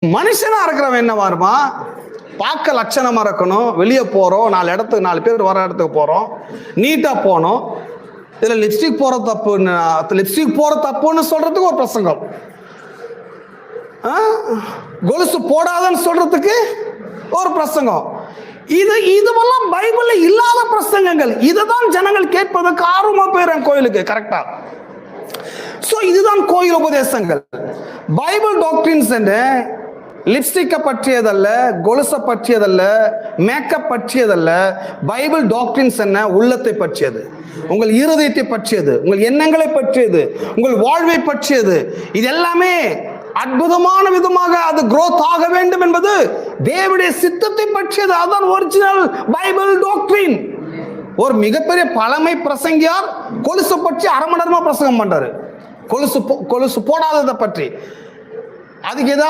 மனுஷனா இருக்கிறவன் என்னவா இருப்பான்? பார்க்க லட்சணமா இருக்கணும், வெளியே போறோம், 4 பேர் வர இடத்துக்கு போறோம், நீட்டா போனோம். இதுல லிப்ஸ்டிக் போற தப்புன்னு சொல்றதுக்கு ஒரு பிரசங்கம், கொலுசு போடாதன்னு சொல்றதுக்கு ஒரு பிரசங்கம். இதுவெல்லாம் பைபிள்ல இல்லாத பிரசங்கங்கள். இதுதான் ஜனங்கள் கேட்பதற்கு ஆர்வமா போயிடுறாங்க கோயிலுக்கு. கரெக்டா? சோ இதுதான் கோயில் உபதேசங்கள். பைபிள் டாக்ட்ரின்ஸ் என்று லிப்ஸ்டிக்கை பற்றியதல்ல, கொலுசை பற்றியதல்ல, மேக்கப் பற்றியதல்ல. பைபிள் டாக்ட்ரின்ஸ் என்ன? உள்ளத்தை பற்றியது, உங்கள் இருதயத்தை பற்றியது, உங்கள் எண்ணங்களை பற்றியது, உங்கள் வாழ்வை பற்றியது. இது எல்லாமே அற்புதமான விதமாக அது growth ஆக வேண்டும் என்பது தேவனுடைய சித்தத்தை பற்றியது. அதுதான் ஒரிஜினல் பைபிள் டாக்ட்ரின். ஒரு மிகப்பெரிய பழமை பிரசங்கியார் கொலுசை பற்றி 1/2 மணி நேரமா பிரசங்கம் பண்றாரு, கொலுசு போடாததை பற்றி. அதுக்கு ஏதாவது